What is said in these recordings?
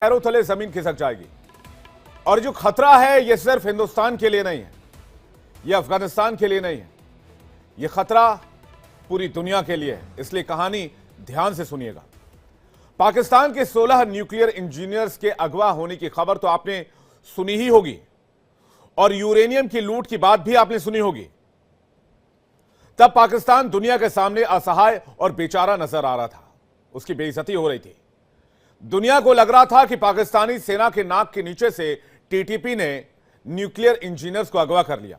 पैरों तले जमीन खिसक जाएगी। और जो खतरा है यह सिर्फ हिंदुस्तान के लिए नहीं है, यह अफगानिस्तान के लिए नहीं है, यह खतरा पूरी दुनिया के लिए है। इसलिए कहानी ध्यान से सुनिएगा। पाकिस्तान के 16 न्यूक्लियर इंजीनियर्स के अगवा होने की खबर तो आपने सुनी ही होगी, और यूरेनियम की लूट की बात भी आपने सुनी होगी। तब पाकिस्तान दुनिया के सामने असहाय और बेचारा नजर आ रहा था, उसकी बेइज्जती हो रही थी। दुनिया को लग रहा था कि पाकिस्तानी सेना के नाक के नीचे से टीटीपी ने न्यूक्लियर इंजीनियर्स को अगवा कर लिया।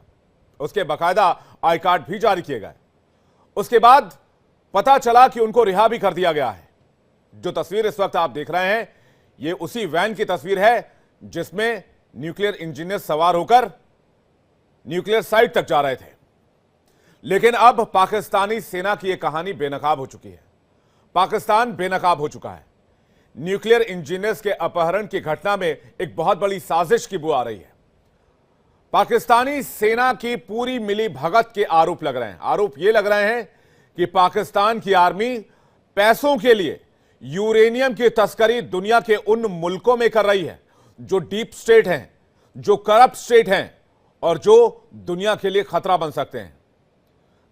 उसके बाकायदा आई कार्ड भी जारी किए गए। उसके बाद पता चला कि उनको रिहा भी कर दिया गया है। जो तस्वीर इस वक्त आप देख रहे हैं, यह उसी वैन की तस्वीर है जिसमें न्यूक्लियर इंजीनियर सवार होकर न्यूक्लियर साइट तक जा रहे थे। लेकिन अब पाकिस्तानी सेना की यह कहानी बेनकाब हो चुकी है। पाकिस्तान बेनकाब हो चुका है। न्यूक्लियर इंजीनियर्स के अपहरण की घटना में एक बहुत बड़ी साजिश की बू आ रही है। पाकिस्तानी सेना की पूरी मिली भगत के आरोप लग रहे हैं। आरोप यह लग रहे हैं कि पाकिस्तान की आर्मी पैसों के लिए यूरेनियम की तस्करी दुनिया के उन मुल्कों में कर रही है जो डीप स्टेट हैं, जो करप्ट स्टेट हैं और जो दुनिया के लिए खतरा बन सकते हैं।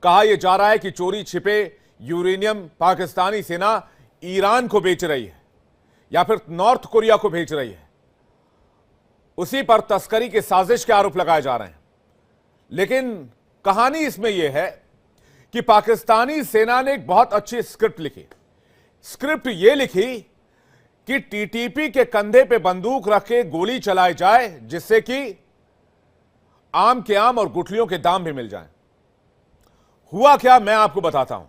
कहा यह जा रहा है कि चोरी छिपे यूरेनियम पाकिस्तानी सेना ईरान को बेच रही है या फिर नॉर्थ कोरिया को भेज रही है। उसी पर तस्करी के साजिश के आरोप लगाए जा रहे हैं। लेकिन कहानी इसमें यह है कि पाकिस्तानी सेना ने एक बहुत अच्छी स्क्रिप्ट लिखी। स्क्रिप्ट यह लिखी कि टीटीपी के कंधे पे बंदूक रख के गोली चलाई जाए, जिससे कि आम के आम और गुठलियों के दाम भी मिल जाएं। हुआ क्या, मैं आपको बताता हूं।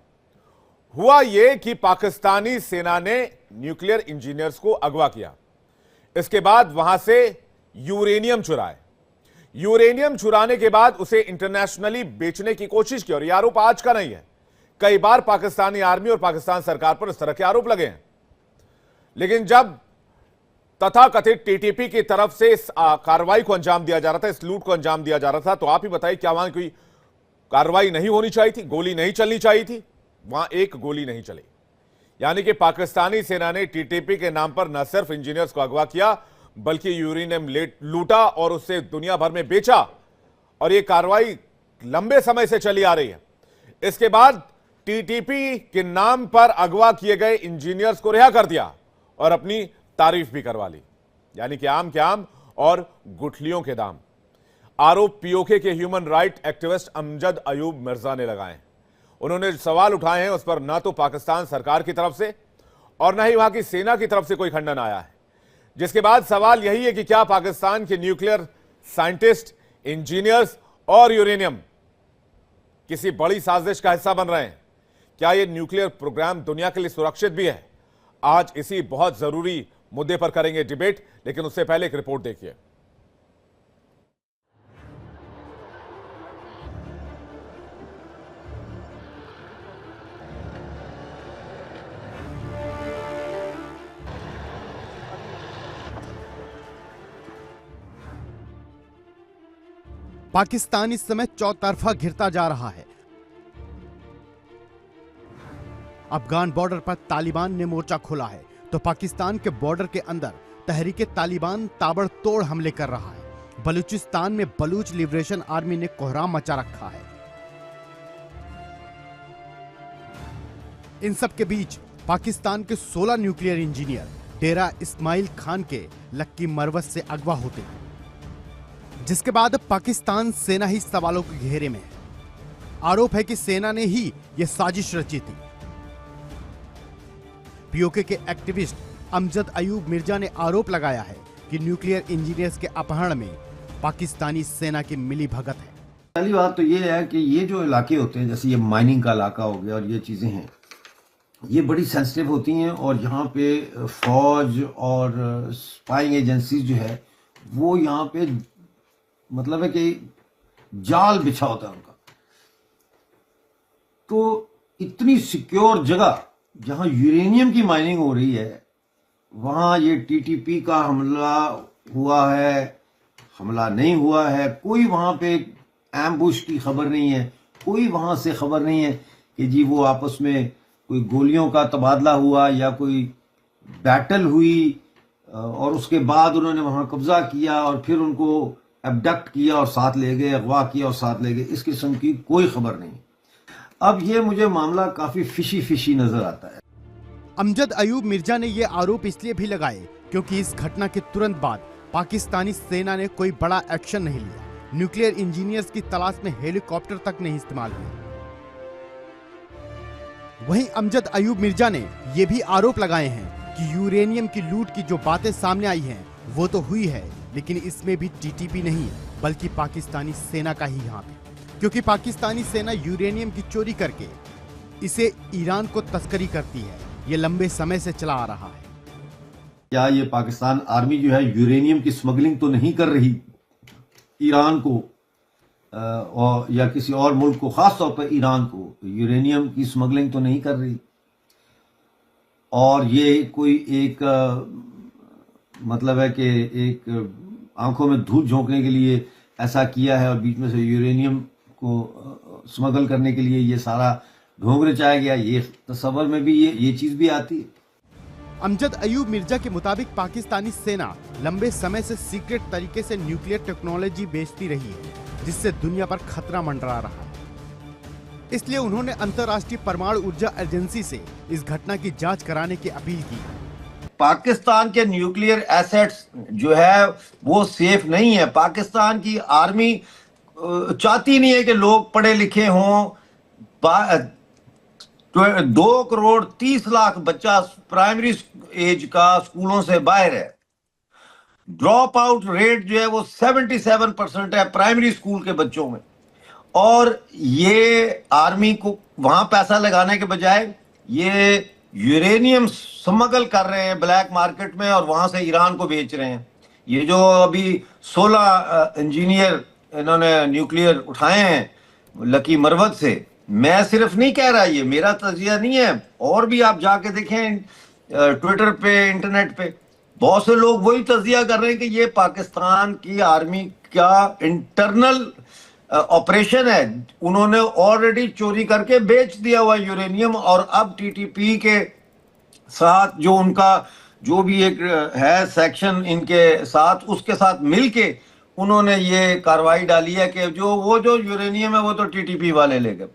हुआ यह कि पाकिस्तानी सेना ने न्यूक्लियर इंजीनियर्स को अगवा किया। इसके बाद वहां से यूरेनियम चुराए। यूरेनियम चुराने के बाद उसे इंटरनेशनली बेचने की कोशिश की। और यह आरोप आज का नहीं है, कई बार पाकिस्तानी आर्मी और पाकिस्तान सरकार पर इस तरह के आरोप लगे हैं। लेकिन जब तथाकथित टीटीपी की तरफ से इस कार्रवाई को अंजाम दिया जा रहा था, इस लूट को अंजाम दिया जा रहा था, तो आप ही बताइए, क्या वहां कोई कार्रवाई नहीं होनी चाहिए थी? गोली नहीं चलनी चाहिए थी? वहां एक गोली नहीं चली। यानी कि पाकिस्तानी सेना ने टीटीपी के नाम पर न सिर्फ इंजीनियर्स को अगवा किया, बल्कि यूरेनियम लूटा और उससे दुनिया भर में बेचा। और यह कार्रवाई लंबे समय से चली आ रही है। इसके बाद टीटीपी के नाम पर अगवा किए गए इंजीनियर्स को रिहा कर दिया और अपनी तारीफ भी करवा ली। यानी कि आम के आम और गुठलियों के दाम। आरोप पीओके के human right activist Amjad Ayub Mirza ने लगाए हैं। उन्होंने सवाल उठाए हैं, उस पर ना तो पाकिस्तान सरकार की तरफ से और ना ही वहां की सेना की तरफ से कोई खंडन आया है। जिसके बाद सवाल यही है कि क्या पाकिस्तान के न्यूक्लियर साइंटिस्ट, इंजीनियर्स और यूरेनियम किसी बड़ी साजिश का हिस्सा बन रहे हैं? क्या यह न्यूक्लियर प्रोग्राम दुनिया के लिए सुरक्षित भी है? आज इसी बहुत जरूरी मुद्दे पर करेंगे डिबेट, लेकिन उससे पहले एक रिपोर्ट देखिए। पाकिस्तान इस समय चौतरफा घिरता जा रहा है। अफगान बॉर्डर पर तालिबान ने मोर्चा खोला है, तो पाकिस्तान के बॉर्डर के अंदर तहरीके तालिबान ताबड़तोड़ हमले कर रहा है। बलूचिस्तान में बलूच लिबरेशन आर्मी ने कोहराम मचा रखा है। इन सब के बीच पाकिस्तान के 16 न्यूक्लियर इंजीनियर डेरा इस्माइल खान के लक्की मरवत से अगवा होते हैं, जिसके बाद पाकिस्तान सेना ही सवालों के घेरे में है। आरोप है कि सेना ने ही यह साजिश रची थी। पीओके के एक्टिविस्ट अमजद अयूब मिर्जा ने आरोप लगाया है कि न्यूक्लियर इंजीनियर्स के अपहरण में पाकिस्तानी सेना की मिली भगत है। पहली बात तो ये है कि ये जो इलाके होते हैं, जैसे ये माइनिंग का इलाका हो गया और ये चीज़ें हैं, ये बड़ी सेंसिटिव होती हैं। और यहाँ पे फौज और स्पाइंग एजेंसीज जो है वो यहाँ पे मतलब है कि जाल बिछा होता है उनका। तो इतनी सिक्योर जगह जहां यूरेनियम की माइनिंग हो रही है, वहां ये टीटीपी का हमला हुआ है, हमला नहीं हुआ है, कोई वहां पे एम्बुश की खबर नहीं है, कोई वहां से खबर नहीं है कि जी वो आपस में कोई गोलियों का तबादला हुआ या कोई बैटल हुई और उसके बाद उन्होंने वहां कब्जा किया और फिर उनको एबडक्ट किया और साथ ले गए, अगवा किया और साथ ले गए, इस किस्म की कोई खबर नहीं। अब ये मुझे मामला काफी फिशी फिशी नजर आता है। अमजद अयूब मिर्जा ने ये आरोप इसलिए भी लगाए क्योंकि इस घटना के तुरंत बाद पाकिस्तानी सेना ने कोई बड़ा एक्शन नहीं लिया। न्यूक्लियर इंजीनियर्स की तलाश में हेलीकॉप्टर तक नहीं इस्तेमाल हुए। वहीं अमजद अयूब मिर्जा ने यह भी आरोप लगाए हैं कि यूरेनियम की लूट की जो बातें सामने आई हैं वो तो हुई है, लेकिन इसमें भी टीटीपी नहीं है बल्कि पाकिस्तानी सेना का ही हाथ है, क्योंकि पाकिस्तानी सेना यूरेनियम की चोरी करके इसे ईरान को तस्करी करती है। ये लंबे समय से चला आ रहा है। क्या ये पाकिस्तान आर्मी जो है यूरेनियम की स्मगलिंग तो नहीं कर रही ईरान को और या किसी और मुल्क को, खास तौर पर ईरान को यूरेनियम की स्मगलिंग तो नहीं कर रही? और ये कोई एक मतलब है कि एक आंखों में धूल झोंकने के लिए ऐसा किया है और बीच में से यूरेनियम को स्मगल करने के लिए ये सारा ढोंग रचाया गया, ये तस्वर में भी ये चीज भी आती है। अमजद अयूब मिर्जा के मुताबिक पाकिस्तानी सेना लंबे समय से सीक्रेट तरीके से न्यूक्लियर टेक्नोलॉजी बेचती रही है, जिससे दुनिया पर खतरा मंडरा रहा है। इसलिए उन्होंने अंतर्राष्ट्रीय परमाणु ऊर्जा एजेंसी से इस घटना की जांच कराने की अपील की। पाकिस्तान के न्यूक्लियर एसेट्स जो है वो सेफ नहीं है। पाकिस्तान की आर्मी चाहती नहीं है कि लोग पढ़े लिखे हों। 2,30,00,000 बच्चा प्राइमरी एज का स्कूलों से बाहर है। ड्रॉप आउट रेट जो है वो 77% है प्राइमरी स्कूल के बच्चों में। और ये आर्मी को वहां पैसा लगाने के बजाय ये यूरेनियम स्मगल कर रहे हैं ब्लैक मार्केट में और वहां से ईरान को बेच रहे हैं। ये जो अभी 16 इंजीनियर इन्होंने न्यूक्लियर उठाए हैं लकी मरवत से, मैं सिर्फ नहीं कह रहा, ये मेरा तजिया नहीं है, और भी आप जाके देखें ट्विटर पे, इंटरनेट पे बहुत से लोग वही तजिया कर रहे हैं कि ये पाकिस्तान की आर्मी का इंटरनल ऑपरेशन है। उन्होंने ऑलरेडी चोरी करके बेच दिया हुआ यूरेनियम और अब टीटीपी के साथ जो उनका जो भी एक है सेक्शन इनके साथ, उसके साथ मिलके उन्होंने ये कार्रवाई डाली है कि जो यूरेनियम है वो तो टीटीपी वाले ले गए।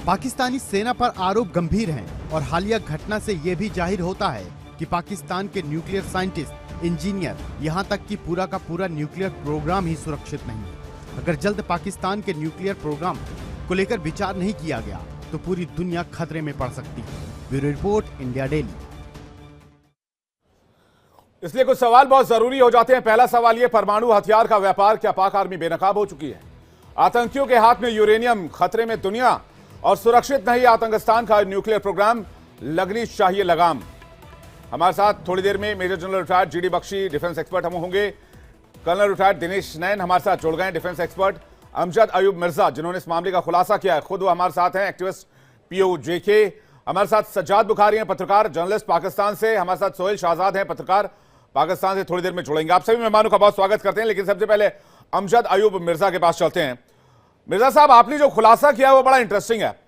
पाकिस्तानी सेना पर आरोप गंभीर हैं और हालिया घटना से यह भी जाहिर होता है कि पाकिस्तान के न्यूक्लियर साइंटिस्ट, इंजीनियर, यहाँ तक कि पूरा का पूरा न्यूक्लियर प्रोग्राम ही सुरक्षित नहीं है। अगर जल्द पाकिस्तान के न्यूक्लियर प्रोग्राम को लेकर विचार नहीं किया गया तो पूरी दुनिया खतरे में पड़ सकती है। Bureau report, India daily. इसलिए कुछ सवाल बहुत जरूरी हो जाते हैं। पहला सवाल यह, परमाणु हथियार का व्यापार, क्या पाक आर्मी बेनकाब हो चुकी है? आतंकियों के हाथ में यूरेनियम, खतरे में दुनिया और सुरक्षित नहीं आतंकिस्तान का न्यूक्लियर प्रोग्राम, लगनी चाहिए लगाम। हमारे साथ थोड़ी देर में major general retired GD Bakshi, defence expert हम होंगे। कर्नल रिटायर्ड दिनेश नैन हमारे साथ जुड़ गए, डिफेंस एक्सपर्ट। अमजद अयूब मिर्जा जिन्होंने इस मामले का खुलासा किया है, खुद वो हमारे साथ हैं, एक्टिविस्ट POJK। हमारे साथ सज्जाद बुखारी हैं, पत्रकार, जर्नलिस्ट पाकिस्तान से। हमारे साथ सोहेल शाहजाद हैं, पत्रकार, पाकिस्तान से। थोड़ी देर में जुड़ेंगे। आप सभी मेहमानों का बहुत स्वागत करते हैं। लेकिन सबसे पहले अमजद अयूब मिर्जा के पास चलते हैं। मिर्जा साहब, आपने जो खुलासा किया वो बड़ा इंटरेस्टिंग है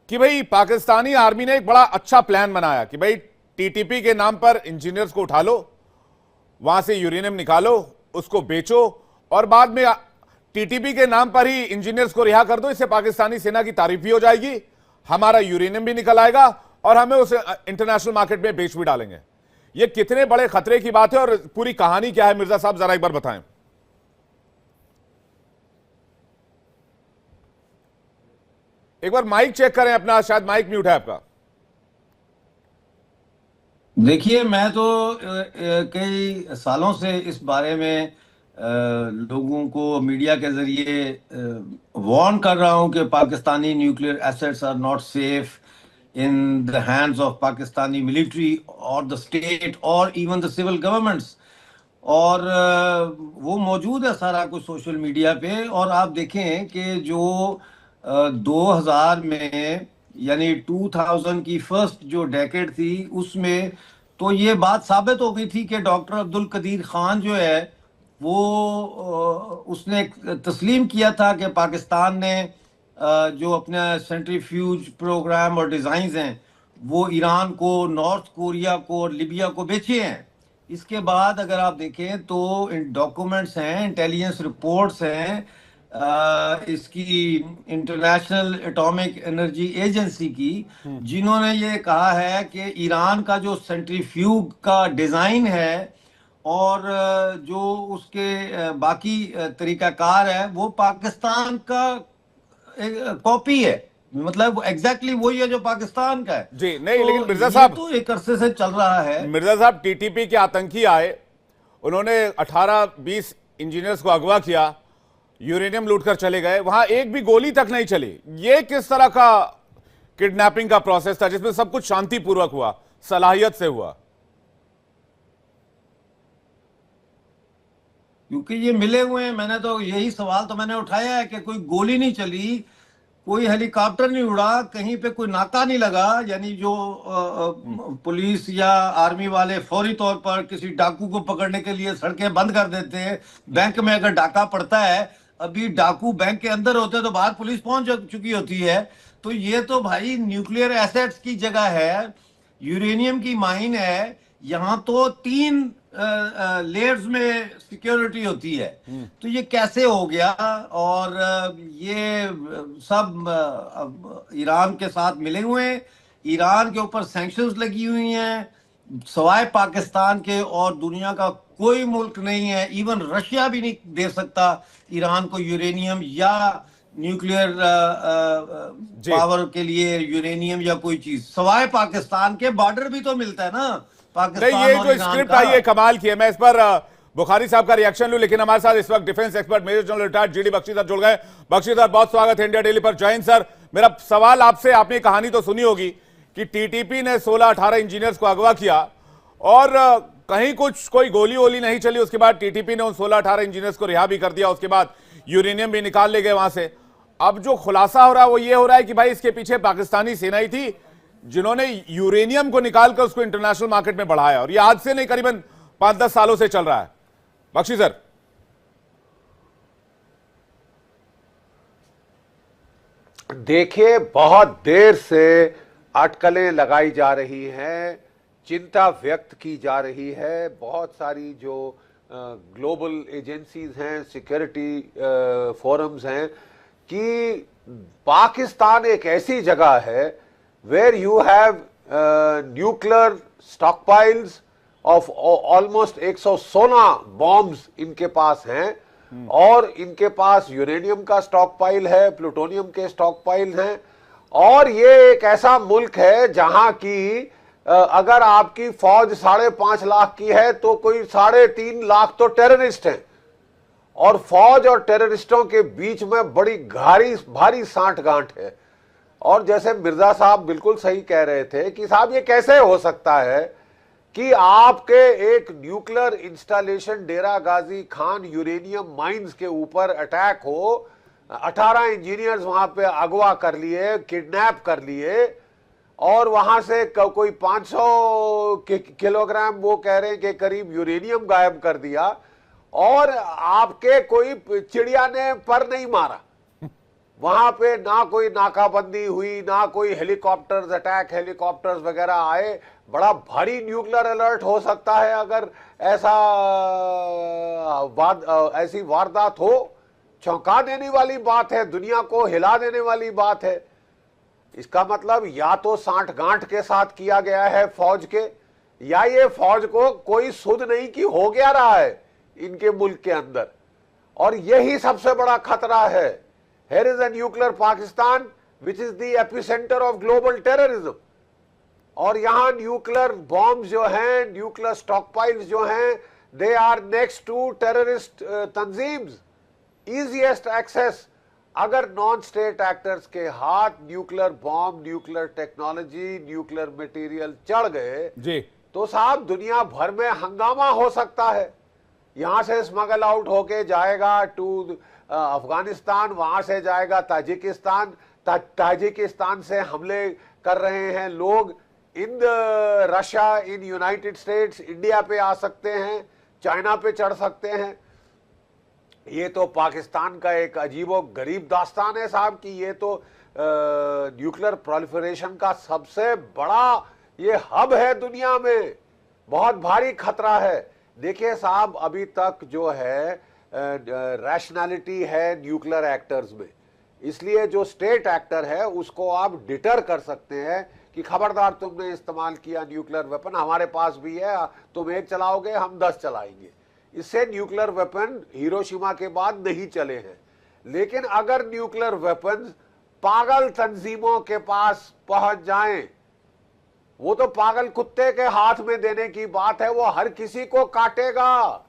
कि भाई पाकिस्तानी आर्मी ने एक बड़ा अच्छा प्लान बनाया कि भाई टीटीपी के नाम पर इंजीनियर्स को उठा लो, वहां से यूरेनियम निकालो, उसको बेचो और बाद में टीटीपी के नाम पर ही इंजीनियर्स को रिहा कर दो। इससे पाकिस्तानी सेना की तारीफ भी हो जाएगी, हमारा यूरेनियम भी निकल आएगा और हमें उसे इंटरनेशनल मार्केट में बेच भी डालेंगे। ये कितने बड़े खतरे की बात है और पूरी कहानी क्या है मिर्जा साहब, जरा एक बार बताएं। एक बार माइक चेक करें अपना, शायद माइक म्यूट है आपका। देखिए, मैं तो कई सालों से इस बारे में लोगों को मीडिया के जरिए वार्न कर रहा हूं कि Pakistani nuclear assets are not safe in the hands of Pakistani military और द स्टेट और इवन द सिविल गवर्नमेंट्स। और वो मौजूद है सारा कुछ सोशल मीडिया पे। और आप देखें कि जो 2000 में यानी 2000 की फर्स्ट जो डेकेड थी उसमें तो ये बात साबित हो गई थी कि डॉक्टर अब्दुल कदीर खान जो है वो उसने तस्लीम किया था कि पाकिस्तान ने जो अपना सेंट्रीफ्यूज प्रोग्राम और डिज़ाइंस हैं वो ईरान को, नॉर्थ कोरिया को और लीबिया को बेचे हैं। इसके बाद अगर आप देखें तो डॉक्यूमेंट्स हैं, इंटेलिजेंस रिपोर्ट्स हैं, इसकी इंटरनेशनल एटॉमिक एनर्जी एजेंसी की, जिन्होंने ये कहा है कि ईरान का जो सेंट्रीफ्यूग का डिज़ाइन है और जो उसके बाकी तरीकाकार है वो पाकिस्तान का एक कॉपी है, मतलब एग्जैक्टली वही है जो पाकिस्तान का है। जी नहीं, तो लेकिन मिर्जा ये साहब, तो एक अरसे से चल रहा है। मिर्जा साहब, टीटीपी के आतंकी आए, उन्होंने 18-20 इंजीनियर्स को अगवा किया, यूरेनियम लूटकर चले गए, वहां एक भी गोली तक नहीं चली। ये किस तरह का किडनैपिंग का प्रोसेस था जिसमें सब कुछ शांतिपूर्वक हुआ, सलाहियत से हुआ? क्योंकि ये मिले हुए हैं, मैंने तो यही सवाल तो मैंने उठाया है कि कोई गोली नहीं चली, कोई हेलीकॉप्टर नहीं उड़ा, कहीं पे कोई नाका नहीं लगा, यानी जो पुलिस या आर्मी वाले फौरी तौर पर किसी डाकू को पकड़ने के लिए सड़कें बंद कर देते हैं। बैंक में अगर डाका पड़ता है, अभी डाकू बैंक के अंदर होते हैं तो बाहर पुलिस पहुंच चुकी होती है। तो ये तो भाई न्यूक्लियर एसेट्स की जगह है, यूरेनियम की माइन है, यहाँ तो 3 लेयर्स में सिक्योरिटी होती है। तो ये कैसे हो गया? और ये सब ईरान के साथ मिले हुए हैं, ईरान के ऊपर सैंक्शंस लगी हुई हैं, सवाए पाकिस्तान के और दुनिया का कोई मुल्क नहीं है, इवन रशिया भी नहीं दे सकता ईरान को यूरेनियम या न्यूक्लियर पावर के लिए यूरेनियम या कोई चीज, सवाए पाकिस्तान के। बॉर्डर भी तो मिलता है ना पाकिस्तान नहीं, ये और जो ईरान स्क्रिप्ट का। आई है कमाल की है। मैं इस पर बुखारी साहब का रिएक्शन लूं, लेकिन हमारे साथ इस वक्त defence expert major general retired GD Bakshi sir जुड़ गए। बख्शी सर, बहुत स्वागत है इंडिया डेली पर। जय हिंद सर। मेरा सवाल आपसे, आपने कहानी तो सुनी होगी कि टीटीपी ने 16-18 इंजीनियर्स को अगवा किया और कहीं कुछ कोई गोली वोली नहीं चली। उसके बाद टीटीपी ने उन 16-18 इंजीनियर्स को रिहा भी कर दिया, उसके बाद यूरेनियम भी निकाल ले गए वहां से। अब जो खुलासा हो रहा है वो ये हो रहा है कि भाई इसके पीछे पाकिस्तानी सेना ही थी जिन्होंने यूरेनियम को निकालकर उसको इंटरनेशनल मार्केट में बढ़ाया, और ये आज से नहीं, करीबन 5-10 सालों से चल रहा है। बख्शी सर। देखिए, बहुत देर से अटकलें लगाई जा रही हैं, चिंता व्यक्त की जा रही है। बहुत सारी जो ग्लोबल एजेंसीज हैं, सिक्योरिटी फोरम्स हैं, कि पाकिस्तान एक ऐसी जगह है where you have nuclear stockpiles of almost 116 bombs इनके पास हैं, और इनके पास यूरेनियम का स्टॉकपाइल है, प्लूटोनियम के स्टॉकपाइल हैं, और ये एक ऐसा मुल्क है जहां की अगर आपकी फौज 5.5 लाख की है तो कोई 3.5 लाख तो टेररिस्ट हैं, और फौज और टेररिस्टों के बीच में बड़ी भारी सांठगांठ है। और जैसे मिर्जा साहब बिल्कुल सही कह रहे थे कि साहब ये कैसे हो सकता है कि आपके एक न्यूक्लियर इंस्टॉलेशन डेरा गाजी खान यूरेनियम माइंस के ऊपर अटैक हो, 18 इंजीनियर्स वहां पे अगवा कर लिए, किडनैप कर लिए, और वहां से कोई 500 किलोग्राम वो कह रहे हैं कि करीब यूरेनियम गायब कर दिया, और आपके कोई चिड़िया ने पर नहीं मारा। वहां पे ना कोई नाकाबंदी हुई, ना कोई हेलीकॉप्टर्स अटैक हेलीकॉप्टर्स वगैरह आए। बड़ा भारी न्यूक्लियर अलर्ट हो सकता है अगर ऐसी वारदात हो। चौंका देने वाली बात है, दुनिया को हिला देने वाली बात है। इसका मतलब या तो सांठगांठ के साथ किया गया है फौज के, या ये फौज को कोई सुध नहीं कि हो गया रहा है इनके मुल्क के अंदर, और यही सबसे बड़ा खतरा है। Here is a nuclear Pakistan which is the epicenter of global terrorism, और यहाँ न्यूक्लियर बॉम्ब जो हैं, न्यूक्लियर स्टॉकपाइल्स जो हैं, they are next to terrorist तंजीम्स, इजीएस्ट एक्सेस। अगर नॉन स्टेट एक्टर्स के हाथ nuclear bomb, nuclear technology, nuclear material चढ़ गए जी, तो साहब दुनिया भर में हंगामा हो सकता है। यहां से स्मगल आउट होके जाएगा टू अफगानिस्तान, वहां से जाएगा ताजिकिस्तान, ताजिकिस्तान से हमले कर रहे हैं लोग in Russia, in United states, India पे आ सकते हैं, चाइना पे चढ़ सकते हैं। ये तो पाकिस्तान का एक अजीबो गरीब दास्तान है साहब कि ये तो न्यूक्लियर प्रोलिफरेशन का सबसे बड़ा ये हब है दुनिया में। बहुत भारी खतरा है। देखिए साहब, अभी तक जो है रैशनैलिटी है न्यूक्लियर एक्टर्स में, इसलिए जो स्टेट एक्टर है उसको आप डिटर कर सकते हैं कि खबरदार तुमने इस्तेमाल किया न्यूक्लियर वेपन, हमारे पास भी है, तुम एक चलाओगे हम 10 चलाएंगे। इससे न्यूक्लियर वेपन हिरोशिमा के बाद नहीं चले हैं। लेकिन अगर न्यूक्लियर वेपन पागल तंजीमों के पास पहुंच जाएं, वो तो पागल कुत्ते के हाथ में देने की बात है, वो हर किसी को काटेगा,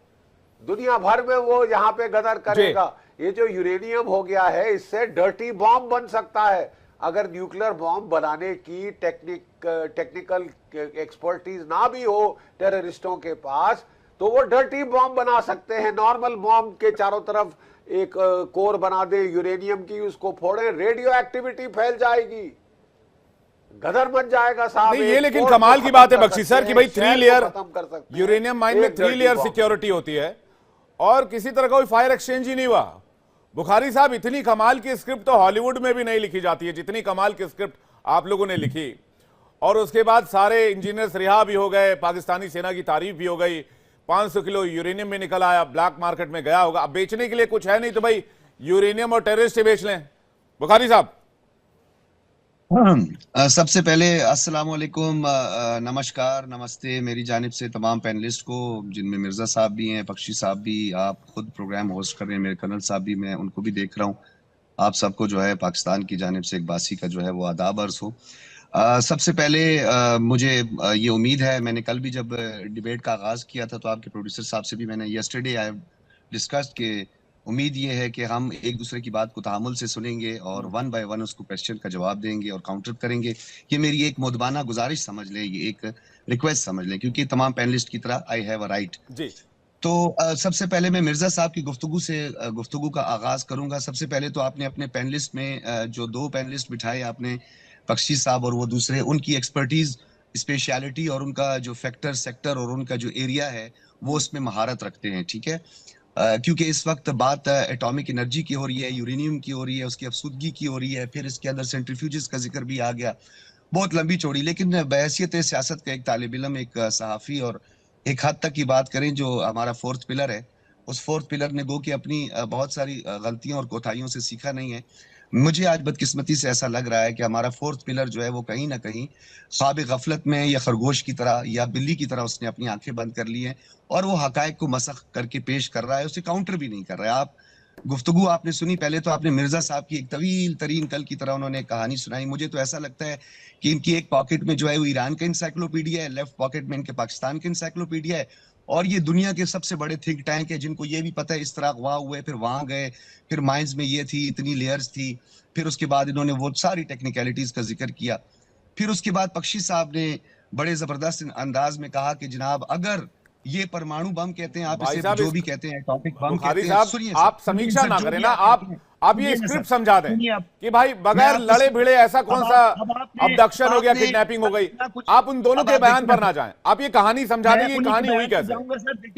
दुनिया भर में वो यहां पे गदर करेगा। ये जो यूरेनियम हो गया है, इससे डर्टी बॉम्ब बन सकता है। अगर न्यूक्लियर बॉम्ब बनाने की टेक्निकल एक्सपर्टीज ना भी हो टेररिस्टों के पास, तो वो डर्टी बॉम्ब बना सकते हैं। नॉर्मल बॉम्ब के चारों तरफ एक कोर बना दे यूरेनियम की, उसको फोड़े, रेडियो एक्टिविटी फैल जाएगी, गदर मच जाएगा साहब। नहीं, ये लेकिन कमाल की बात है बख्शी सर कि भाई 3 लेयर यूरेनियम माइन में 3 लेयर सिक्योरिटी होती है और किसी तरह का कोई फायर एक्सचेंज ही नहीं हुआ। बुखारी साहब, इतनी कमाल की स्क्रिप्ट तो हॉलीवुड में भी नहीं लिखी जाती है जितनी कमाल की स्क्रिप्ट आप लोगों ने लिखी। और उसके बाद सारे इंजीनियर्स रिहा भी हो गए, पाकिस्तानी सेना की तारीफ भी हो गई, 500 किलो यूरेनियम में निकल आया, ब्लैक मार्केट में गया होगा। अब बेचने के लिए कुछ है नहीं तो भाई यूरेनियम और टेररिस्ट ही बेच लें। बुखारी साहब, सबसे पहले अस्सलाम वालेकुम, नमस्कार, नमस्ते मेरी जानिब से तमाम पैनलिस्ट को, जिनमें मिर्जा साहब भी हैं, बख्शी साहब भी, आप खुद प्रोग्राम होस्ट कर रहे हैं, मेरे कर्नल साहब भी, मैं उनको भी देख रहा हूँ। आप सबको जो है पाकिस्तान की जानिब से इकबासी का जो है वो आदाब अर्ज हो। सबसे पहले मुझे ये उम्मीद है, मैंने कल भी जब डिबेट का आगाज किया था तो आपके प्रोड्यूसर साहब से भी मैंने यस्टरडे आई डिस्कस्ड के उम्मीद ये है कि हम एक दूसरे की बात को तहामुल से सुनेंगे और 1 बाय 1 उसको क्वेश्चन का जवाब देंगे और काउंटर करेंगे। ये मेरी एक मुदबाना गुजारिश समझ लें, ये एक रिक्वेस्ट समझ लें, क्योंकि तमाम पैनलिस्ट की तरह आई हैव अ राइट। तो सबसे पहले मैं मिर्जा साहब की गुफ्तगू का आगाज करूंगा। सबसे पहले तो आपने अपने पैनलिस्ट में जो 2 पैनलिस्ट बिठाए आपने, बख्शी साहब और वो दूसरे, उनकी एक्सपर्टीज, स्पेशलिटी और उनका जो फैक्टर सेक्टर और उनका जो एरिया है वो उसमें महारत रखते हैं, ठीक है। क्योंकि इस वक्त बात एटॉमिक एनर्जी की हो रही है, यूरेनियम की हो रही है, उसकी अफसुदगी की हो रही है, फिर इसके अंदर सेंट्रीफ्यूजेस का जिक्र भी आ गया, बहुत लंबी चौड़ी। लेकिन बहैसियत सियासत का एक तालिब इल्म, एक सहाफ़ी, और एक हद तक की बात करें जो हमारा 4th पिलर है, उस 4th पिलर ने गो कि अपनी बहुत सारी गलतियों और कोताहियों से सीखा नहीं है। मुझे आज बदकिस्मती से ऐसा लग रहा है कि हमारा 4th पिलर जो है वो कहीं ना कहीं ख्वाब गफलत में या खरगोश की तरह या बिल्ली की तरह उसने अपनी आंखें बंद कर ली हैं और वो हकायक को मसख करके पेश कर रहा है, उसे काउंटर भी नहीं कर रहा है। आप गुफ्तगू आपने सुनी, पहले तो आपने मिर्जा साहब की एक तवील तरीन कल की तरह उन्होंने कहानी सुनाई। मुझे तो ऐसा लगता है कि इनकी एक पॉकेट में जो है वो ईरान का इंसाइक्लोपीडिया है, लेफ्ट पॉकेट में इनके पाकिस्तान का इंसाइक्लोपीडिया है, और ये दुनिया के सबसे बड़े थिंक टैंक है जिनको ये भी पता है इस तरह अगवा हुए, फिर वहां गए, फिर माइंस में ये थी, इतनी लेयर्स थी, फिर उसके बाद इन्होंने वो सारी टेक्निकलिटीज का जिक्र किया। फिर उसके बाद बख्शी साहब ने बड़े जबरदस्त अंदाज में कहा कि जनाब अगर ये परमाणु बम कहते हैं, आप इसे जो भी कहते हैं, एटॉमिक बम कहते हैं, सुनिए आप समीक्षा ना करें ना, आप ये स्क्रिप्ट समझा दें कि भाई बगैर लड़े भिड़े ऐसा कौन सा अबडक्शन हो गया, किडनैपिंग हो गई। आप उन दोनों के बयान पर ना जाएं, आप ये कहानी समझा दें, ये कहानी हुई कैसे।